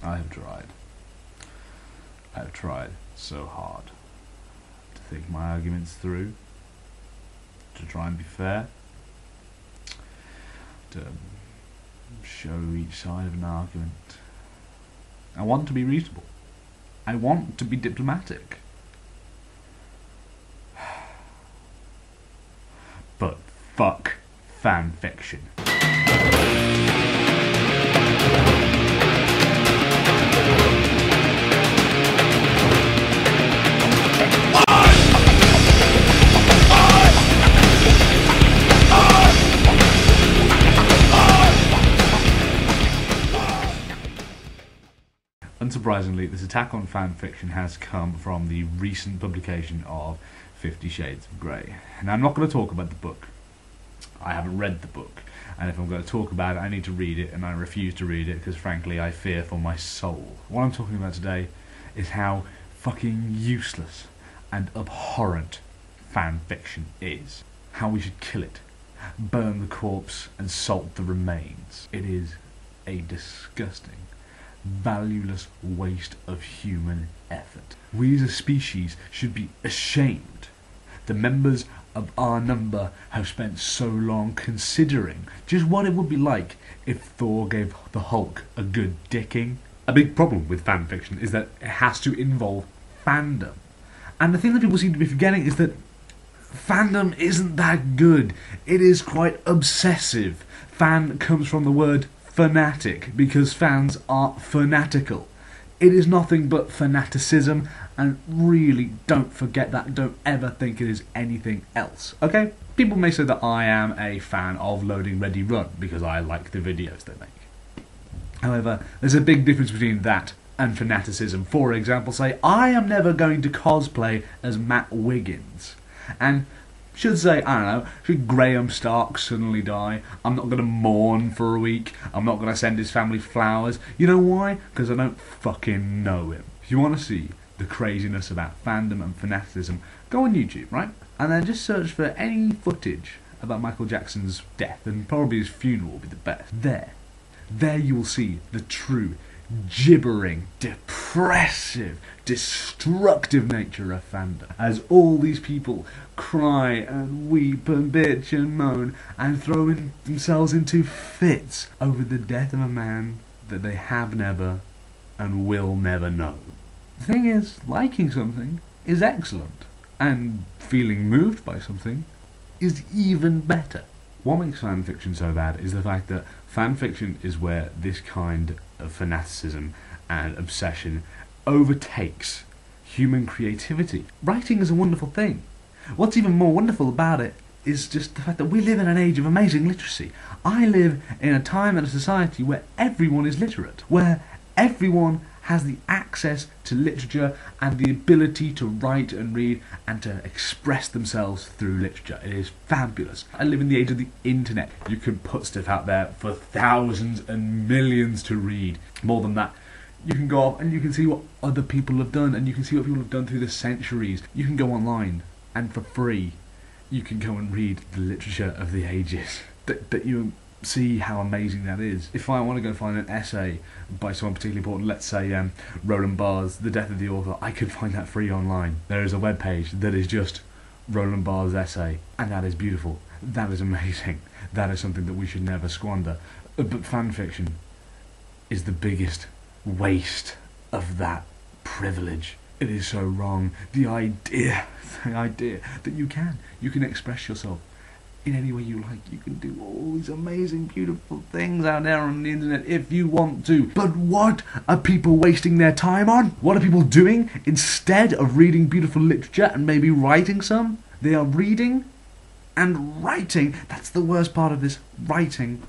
I have tried. I have tried so hard to think my arguments through, to try and be fair, to show each side of an argument. I want to be reasonable. I want to be diplomatic. But fuck fan fiction. Unsurprisingly, this attack on fan fiction has come from the recent publication of 50 Shades of Grey. Now, I'm not going to talk about the book. I haven't read the book, and if I'm going to talk about it, I need to read it, and I refuse to read it because, frankly, I fear for my soul. What I'm talking about today is how fucking useless and abhorrent fan fiction is. How we should kill it, burn the corpse, and salt the remains. It is a disgusting, valueless waste of human effort. We as a species should be ashamed. The members of our number have spent so long considering just what it would be like if Thor gave the Hulk a good dicking. A big problem with fanfiction is that it has to involve fandom. And the thing that people seem to be forgetting is that fandom isn't that good. It is quite obsessive. Fan comes from the word fanatic, because fans are fanatical. It is nothing but fanaticism, and really don't forget that. Don't ever think it is anything else, okay? People may say that I am a fan of Loading Ready Run because I like the videos they make. However, there's a big difference between that and fanaticism. For example, say, I am never going to cosplay as Matt Wiggins. And should say, I don't know, should Graham Stark suddenly die, I'm not going to mourn for a week, I'm not going to send his family flowers. You know why? Because I don't fucking know him. If you want to see the craziness about fandom and fanaticism, go on YouTube, right? And then just search for any footage about Michael Jackson's death, and probably his funeral will be the best. There you will see the true, gibbering, depressive, destructive nature of fandom. As all these people cry and weep and bitch and moan and throw themselves into fits over the death of a man that they have never and will never know. The thing is, liking something is excellent, and feeling moved by something is even better. What makes fanfiction so bad is the fact that fanfiction is where this kind of fanaticism and obsession overtakes human creativity. Writing is a wonderful thing. What's even more wonderful about it is just the fact that we live in an age of amazing literacy. I live in a time and a society where everyone is literate, where everyone has the access to literature and the ability to write and read and to express themselves through literature. It is fabulous. I live in the age of the internet. You can put stuff out there for thousands and millions to read. More than that, you can go off and you can see what other people have done, and you can see what people have done through the centuries. You can go online and for free you can go and read the literature of the ages. That you see how amazing that is. If I want to go find an essay by someone particularly important, let's say Roland Barthes' The Death of the Author, I can find that free online. There is a web page that is just Roland Barthes' essay, and that is beautiful. That is amazing. That is something that we should never squander. But fanfiction is the biggest waste of that privilege. It is so wrong. The idea that you can express yourself in any way you like. You can do all these amazing, beautiful things out there on the internet if you want to. But what are people wasting their time on? What are people doing instead of reading beautiful literature and maybe writing some? They are reading and writing. That's the worst part of this. Writing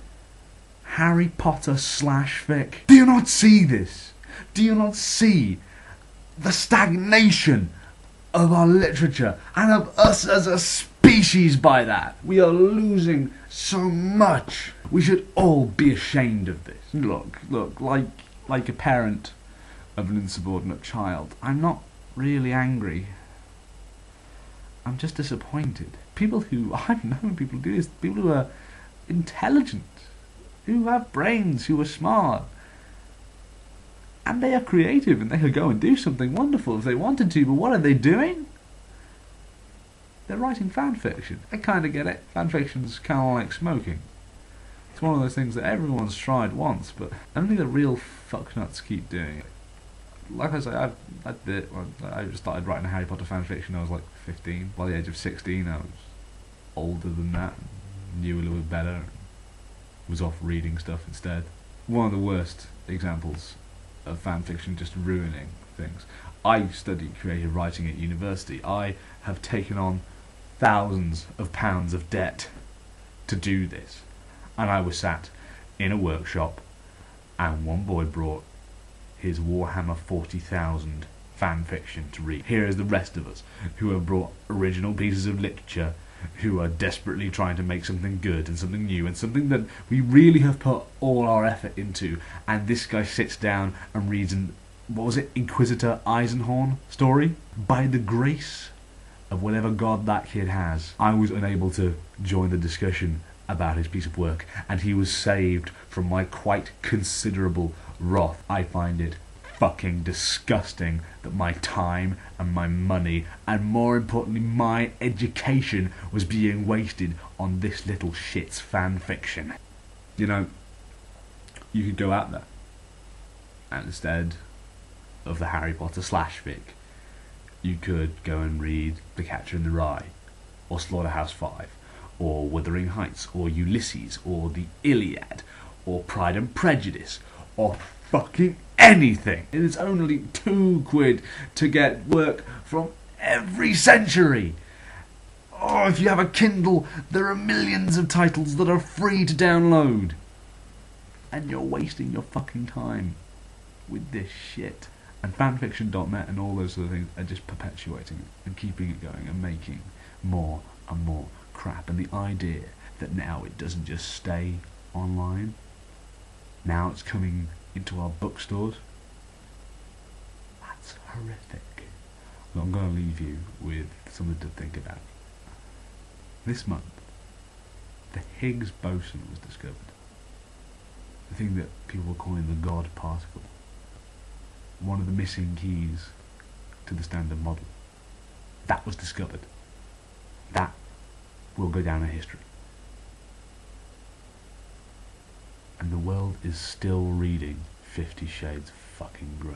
Harry Potter / fic. Do you not see this? Do you not see the stagnation of our literature and of us as a species by that? We are losing so much. We should all be ashamed of this. Look, like a parent of an insubordinate child, I'm not really angry. I'm just disappointed. I've known people do this, people who are intelligent, who have brains, who are smart, And they are creative, and they could go and do something wonderful if they wanted to, but what are they doing? They're writing fan fiction. I kind of get it. Fan fiction's kind of like smoking. It's one of those things that everyone's tried once, but only the real fucknuts keep doing it. Like I say, I just started writing a Harry Potter fan fiction when I was like 15. By the age of 16, I was older than that, knew a little bit better, was off reading stuff instead. One of the worst examples of fan fiction just ruining things. I studied creative writing at university. I have taken on thousands of pounds of debt to do this. And I was sat in a workshop, and one boy brought his Warhammer 40,000 fan fiction to read. Here is the rest of us, who have brought original pieces of literature, who are desperately trying to make something good and something new and something that we really have put all our effort into, and this guy sits down and reads what was it, Inquisitor Eisenhorn story? By the grace of whatever god that kid has, I was unable to join the discussion about his piece of work, and he was saved from my quite considerable wrath. I find it fucking disgusting that my time and my money, and more importantly my education, was being wasted on this little shit's fan fiction. You know, you could go out there and instead of the Harry Potter slash fic, you could go and read The Catcher in the Rye, or Slaughterhouse-Five, or Wuthering Heights, or Ulysses, or The Iliad, or Pride and Prejudice, or fucking anything. It is only £2 to get work from every century. Oh, if you have a Kindle, there are millions of titles that are free to download. And you're wasting your fucking time with this shit. And fanfiction.net and all those sort of things are just perpetuating it and keeping it going and making more and more crap. And the idea that now it doesn't just stay online, now it's coming into our bookstores, that's horrific. Well, I'm going to leave you with something to think about. This month, the Higgs boson was discovered. The thing that people were calling the God particle. One of the missing keys to the Standard Model. That was discovered. That will go down in history. And the world is still reading 50 Shades of fucking Grey.